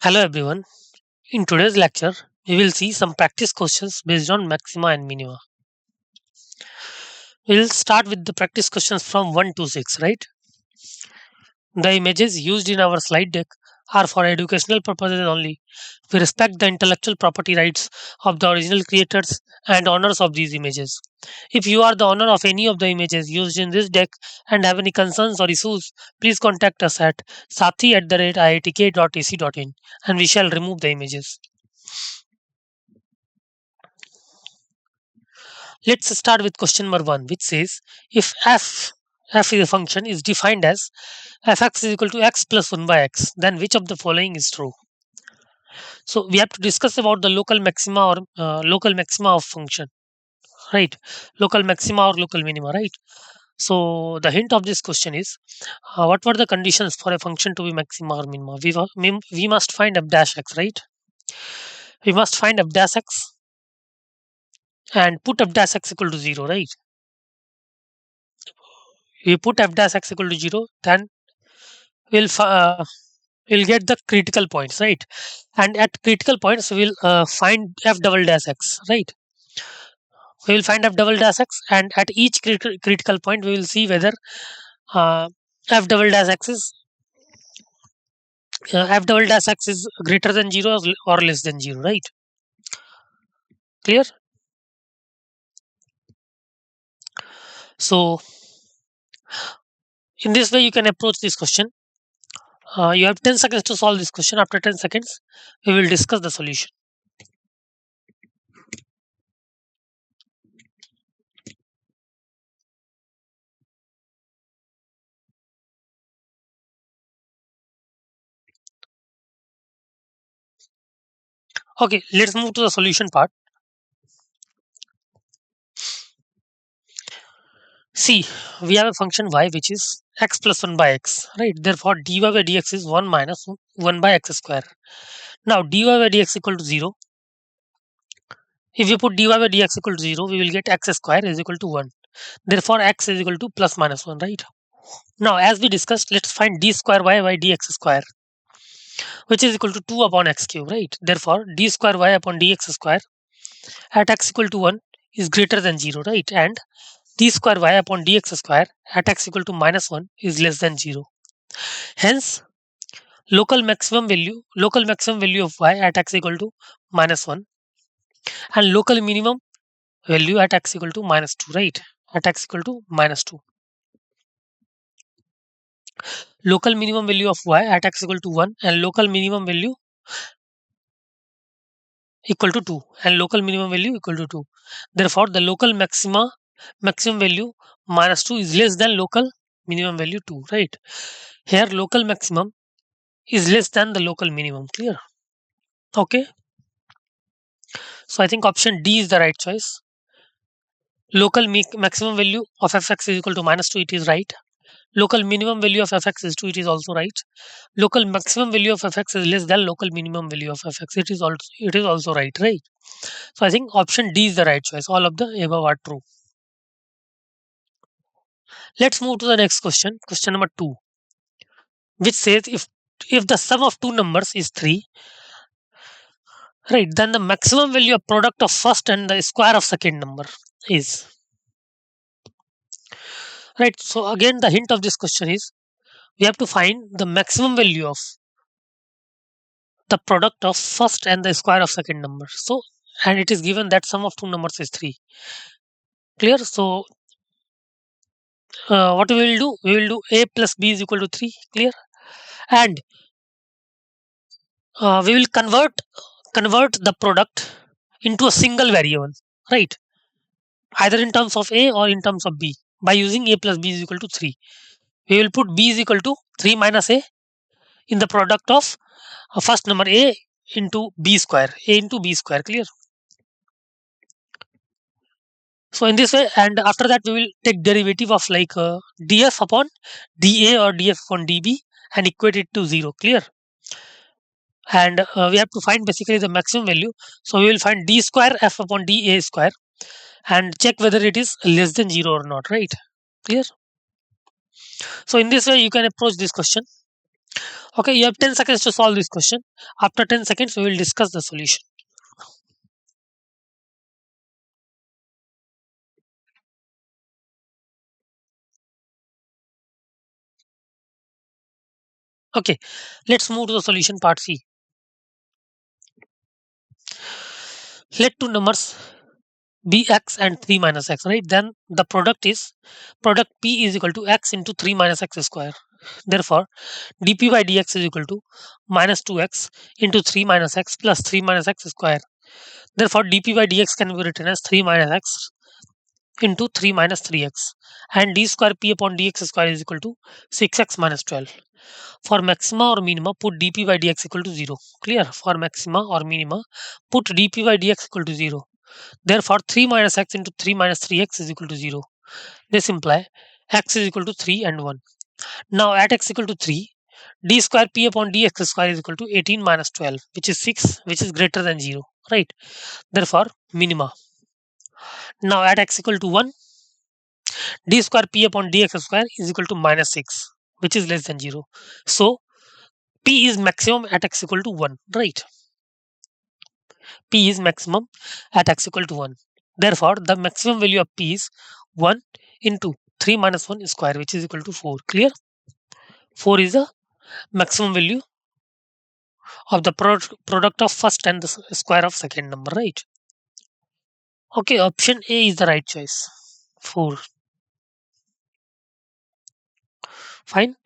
Hello everyone. In today's lecture, we will see some practice questions based on maxima and minima. We'll start with the practice questions from 1 to 6, right? The images used in our slide deck are for educational purposes only. We respect the intellectual property rights of the original creators and owners of these images. If you are the owner of any of the images used in this deck and have any concerns or issues, please contact us at sathi@iitk.ac.in and we shall remove the images. Let's start with question number 1, which says if f is a function is defined as fx is equal to x plus 1 by x, then which of the following is true? So we have to discuss about the local maxima or local maxima of function, right? Local maxima or local minima, right? So the hint of this question is what were the conditions for a function to be maxima or minima? We must find f dash x, right? We must find f dash x and put f dash x equal to 0, right? We put f dash x equal to 0, then we'll we'll get the critical points, right? And at critical points we'll find f double dash x, right? We will find f double dash x, and at each critical point we will see whether uh, f double dash x is f double dash x is greater than 0 or less than 0, right? Clear? So in this way you can approach this question. You have 10 seconds to solve this question. After 10 seconds we will discuss the solution. Okay, let's move to the solution part. See, we have a function y which is x plus 1 by x, right? Therefore, dy by dx is 1 minus 1 by x square. Now, dy by dx equal to 0. If you put dy by dx equal to 0, we will get x square is equal to 1. Therefore, x is equal to plus minus 1, right? Now, as we discussed, let's find d square y by dx square, which is equal to 2 upon x cube, right? Therefore, d square y upon dx square at x equal to 1 is greater than 0, right? And d square y upon dx square at x equal to minus 1 is less than 0. Hence, local maximum value of y at x equal to minus 1 and local minimum value at x equal to minus 2, right? At x equal to minus 2. Local minimum value of y at x equal to 1 and local minimum value equal to 2 and local minimum value equal to 2. Therefore, the local maximum value minus 2 is less than local minimum value 2, right? Here local maximum is less than the local minimum. Clear? Okay. So I think option D is the right choice. Local maximum value of fx is equal to minus 2, it is right. Local minimum value of fx is 2, it is also right. Local maximum value of fx is less than local minimum value of fx, it is also right, right? So I think option D is the right choice. All of the above are true. Let's move to the next question, question number 2, which says if the sum of two numbers is 3, right, then the maximum value of product of first and the square of second number is, right? So again the hint of this question is we have to find the maximum value of the product of first and the square of second number. So, and it is given that sum of two numbers is 3. Clear? So what we will do? We will do a plus b is equal to 3. Clear? And we will convert the product into a single variable, right? Either in terms of a or in terms of b by using a plus b is equal to 3. We will put b is equal to 3 minus a in the product of first number a into b square, a into b square. Clear? So in this way, and after that we will take derivative of like df upon dA or df upon dB and equate it to 0. Clear? And we have to find basically the maximum value. So we will find d square f upon dA square and check whether it is less than 0 or not, right? Clear? So in this way you can approach this question. Okay, you have 10 seconds to solve this question. After 10 seconds, we will discuss the solution. Okay, let's move to the solution part C. Let two numbers be x and 3 minus x, right? Then the product p is equal to x into 3 minus x square. Therefore, dp by dx is equal to minus 2x into 3 minus x plus 3 minus x square. Therefore, dp by dx can be written as 3 minus x into 3 minus 3x, and d square p upon dx square is equal to 6x minus 12. For maxima or minima, put dp by dx equal to 0. Clear? For maxima or minima, put dp by dx equal to 0. Therefore, 3 minus x into 3 minus 3x is equal to 0. This implies x is equal to 3 and 1. Now, at x equal to 3, d square p upon dx square is equal to 18 minus 12, which is 6, which is greater than 0. Right? Therefore, minima. Now, at x equal to 1, d square p upon dx square is equal to minus 6, which is less than 0. So, p is maximum at x equal to 1. Right? P is maximum at x equal to 1. Therefore, the maximum value of P is 1 into 3 minus 1 square, which is equal to 4. Clear? 4 is the maximum value of the product of first and the square of second number, right? Okay, option A is the right choice. 4. Fine.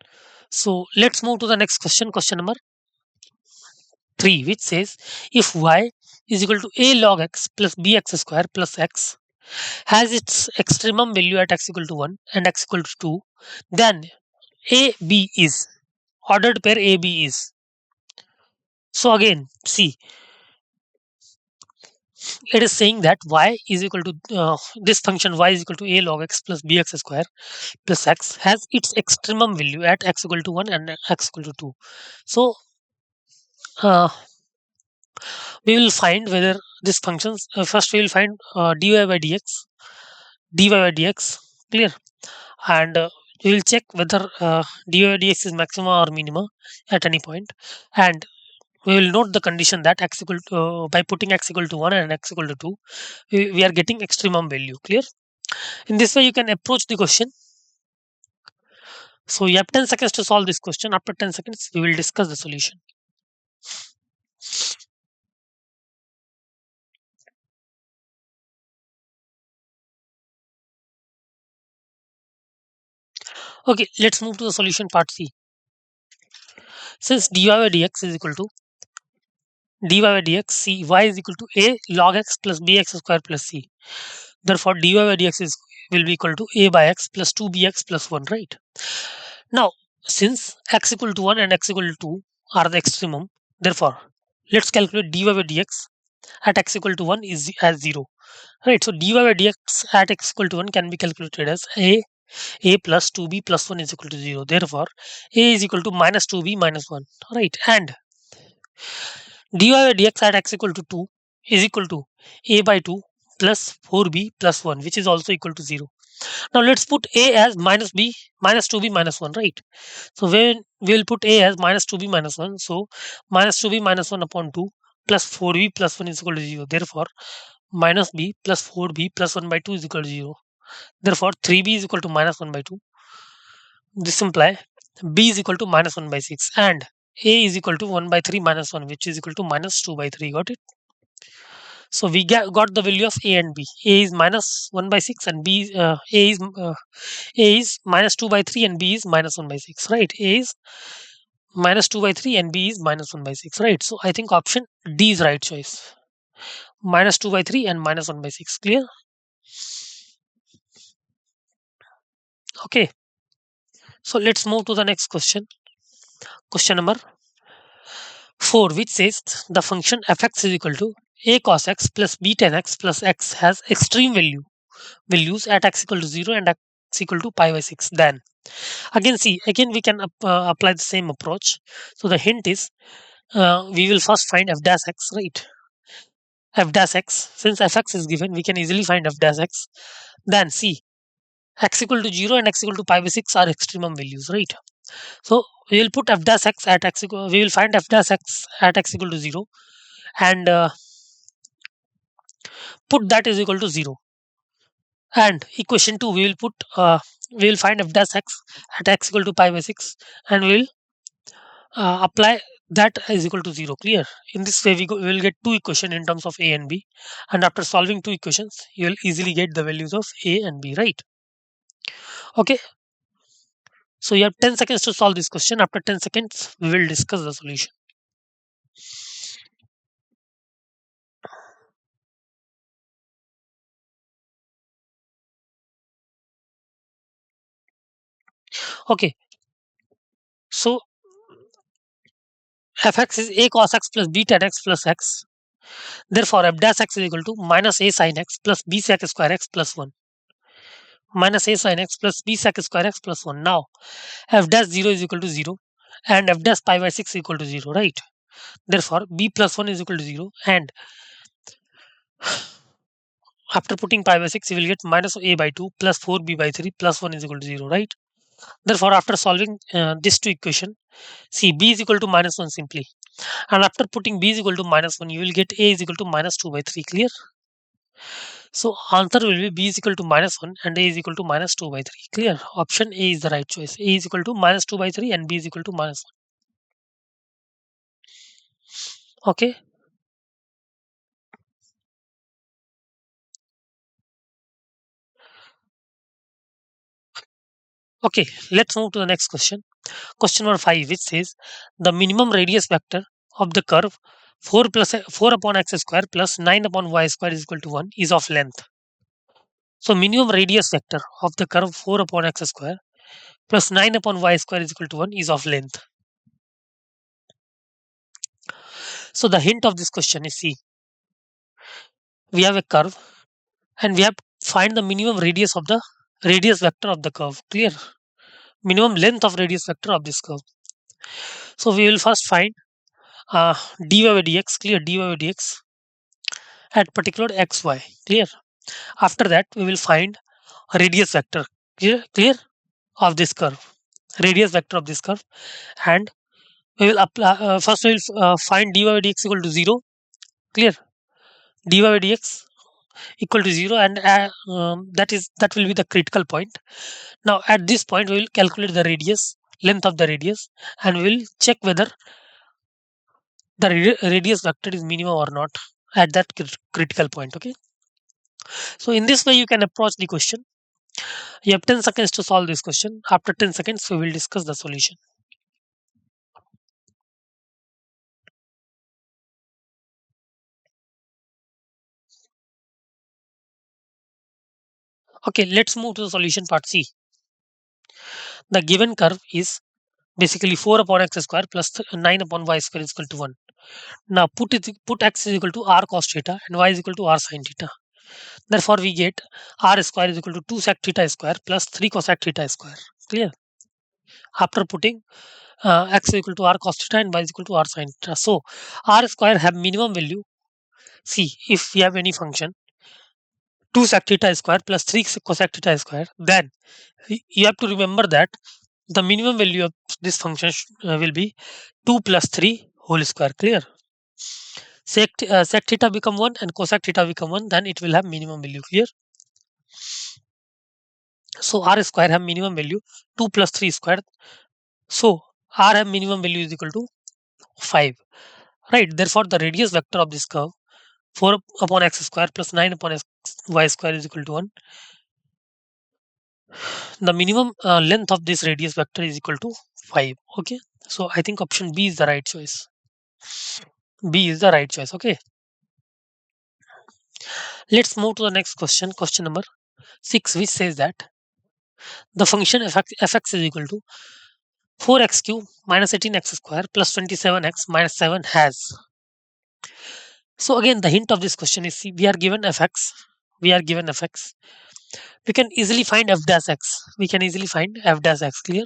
So let's move to the next question, question number 3, which says if y is equal to a log x plus bx square plus x has its extremum value at x equal to 1 and x equal to 2, then AB is ordered pair AB is. So again, see, it is saying that y is equal to this function y is equal to a log x plus bx square plus x has its extremum value at x equal to 1 and x equal to 2. So uh, we will find whether this functions first we will find dy by dx clear, and we will check whether dy by dx is maxima or minima at any point, and we will note the condition that x equal to, by putting x equal to 1 and x equal to 2, we are getting extremum value. Clear? In this way, you can approach the question. So you have 10 seconds to solve this question. After 10 seconds, we will discuss the solution. Okay, let's move to the solution part C. Since dy by dx is equal to dy by dx c, y is equal to a log x plus bx square plus c. Therefore, dy by dx is will be equal to a by x plus 2bx plus 1, right? Now, since x equal to 1 and x equal to 2 are the extremum, therefore, let's calculate dy by dx at x equal to 1 is as 0. Right, so dy by dx at x equal to 1 can be calculated as a plus 2b plus 1 is equal to 0. Therefore, a is equal to minus 2b minus 1. Right, and dy by dx at x equal to 2 is equal to a by 2 plus 4b plus 1, which is also equal to 0. Now let's put a as minus b minus 2b minus 1, right? So when we will put a as minus 2b minus 1, so minus 2b minus 1 upon 2 plus 4b plus 1 is equal to 0. Therefore, minus b plus 4b plus 1 by 2 is equal to 0. Therefore, 3b is equal to minus 1 by 2. This implies b is equal to minus 1 by 6 and a is equal to 1 by 3 minus 1, which is equal to minus 2 by 3. Got it? So we got the value of a and b. A is minus 1 by 6 and a is minus 2 by 3 and b is minus 1 by 6. Right? A is minus 2 by 3 and b is minus 1 by 6. Right? So I think option D is right choice. Minus 2 by 3 and minus 1 by 6. Clear? Okay. So let's move to the next question. Question number 4, which says the function fx is equal to a cos x plus b tan x plus x has extreme values at x equal to 0 and x equal to pi by 6. Then again we can apply the same approach. So the hint is we will first find f dash x, right? F dash x, since fx is given, we can easily find f dash x. Then see, x equal to 0 and x equal to pi by 6 are extremum values, right? So we will put f dash x at x equal, we will find f dash x at x equal to 0, and put that is equal to 0. And equation 2 we will find f dash x at x equal to pi by 6, and we will apply that is equal to 0. Clear? In this way we will get two equations in terms of a and b, and after solving two equations you will easily get the values of a and b, right? Okay, so you have 10 seconds to solve this question. After 10 seconds we will discuss the solution. Okay, so fx is a cos x plus b tan x plus x. Therefore f dash x is equal to minus a sin x plus b sec square x plus 1, minus a sin x plus b sec square x plus 1. Now f dash 0 is equal to 0, and f dash pi by 6 is equal to 0, right? Therefore b plus 1 is equal to 0, and after putting pi by 6 you will get minus a by 2 plus 4b by 3 plus 1 is equal to 0, right? Therefore after solving this two equation, see b is equal to minus 1 simply, and after putting b is equal to minus 1 you will get a is equal to minus 2 by 3. Clear? So answer will be b is equal to minus 1 and a is equal to minus 2 by 3. Clear? Option A is the right choice. A is equal to minus 2 by 3 and b is equal to minus 1. Okay. Okay, let's move to the next question. Question number 5, which says the minimum radius vector of the curve 4 upon x square plus 9 upon y square is equal to 1 is of length. So minimum radius vector of the curve 4 upon x square plus 9 upon y square is equal to 1 is of length. So the hint of this question is, see, we have a curve and we have to find the minimum radius of the radius vector of the curve. Clear? Minimum length of radius vector of this curve. So we will first find dy by dx. Clear? Dy by dx at particular xy. Clear? After that we will find a radius vector. Clear? Of this curve. Radius vector of this curve, and we will apply first we will find dy by dx equal to 0. Clear? Dy by dx equal to 0, and that will be the critical point. Now at this point we will calculate the radius, length of the radius, and we will check whether the radius vector is minimum or not at that critical point. Okay, so in this way you can approach the question. You have 10 seconds to solve this question. After 10 seconds we will discuss the solution. Okay, let's move to the solution part C. The given curve is basically 4 upon x square plus 9 upon y square is equal to 1. Now put x is equal to r cos theta and y is equal to r sin theta. Therefore we get r square is equal to 2 sec theta square plus 3 cosec theta square. Clear? After putting x is equal to r cos theta and y is equal to r sin theta. So r square have minimum value. See, if we have any function 2 sec theta square plus 3 cosec theta square, then you have to remember that the minimum value of this function will be 2 plus 3 whole square. Clear? Sec theta become 1 and cosec theta become 1, then it will have minimum value. Clear? So r square have minimum value 2 plus 3 square. So r have minimum value is equal to 5. Right? Therefore the radius vector of this curve 4 upon x square plus 9 upon y square is equal to 1. The minimum length of this radius vector is equal to 5. Okay, so I think option B is the right choice. B is the right choice. Okay, let's move to the next question. Question number 6, which says that the function fx is equal to 4x cube minus 18x square plus 27x minus 7 has. So again the hint of this question is, see, we are given fx, we can easily find f dash x. Clear?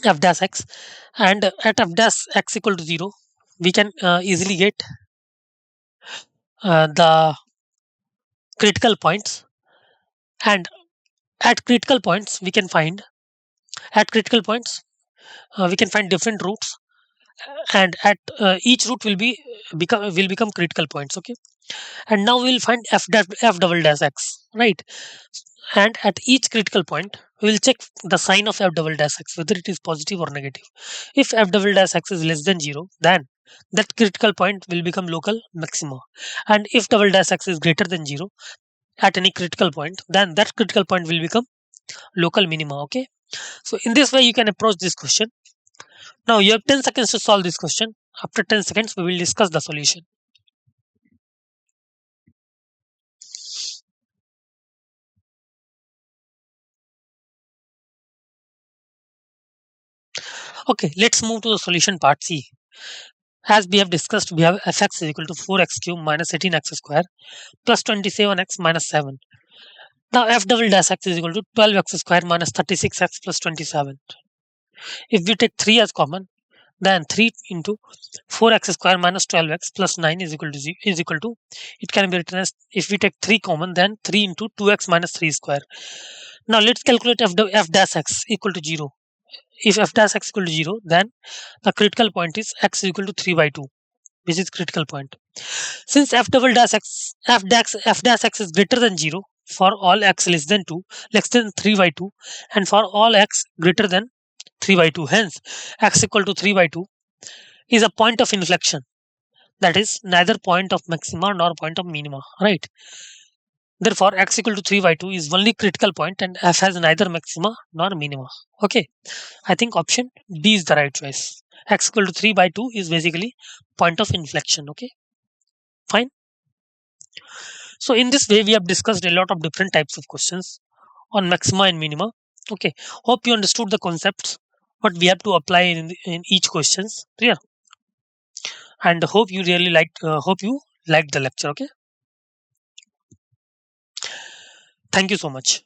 F dash x, and at f dash x equal to 0 we can easily get the critical points, and At critical points, we can find at critical points we can find different routes, and at each route will become critical points. Okay, and now we'll find f double dash x, right? And at each critical point, we will check the sign of f double dash x whether it is positive or negative. If f double dash x is less than 0, then that critical point will become local maxima, and if double dash x is greater than 0 at any critical point, then that critical point will become local minima. Okay, so in this way you can approach this question. Now you have 10 seconds to solve this question. After 10 seconds we will discuss the solution. Okay, let's move to the solution part C. As we have discussed, we have fx is equal to 4x cube minus 18x square plus 27x minus 7. Now f double dash x is equal to 12x square minus 36x plus 27. If we take 3 as common, then 3 into 4x square minus 12x plus 9 is equal to, it can be written as, if we take 3 common, then 3 into 2x minus 3 square. Now let's calculate f dash x equal to 0. If f dash x equal to 0, then the critical point is x is equal to 3 by 2, which is critical point. Since f dash x is greater than 0 for all x less than 2, less than 3 by 2, and for all x greater than 3 by 2, hence x equal to 3 by 2 is a point of inflection. That is neither point of maxima nor point of minima, right? Therefore, x equal to 3 by 2 is only critical point and f has neither maxima nor minima. Okay, I think option D is the right choice. X equal to 3 by 2 is basically point of inflection. Okay, fine. So in this way, we have discussed a lot of different types of questions on maxima and minima. Okay, hope you understood the concepts, what we have to apply in each questions. Clear? And hope you liked the lecture. Okay, thank you so much.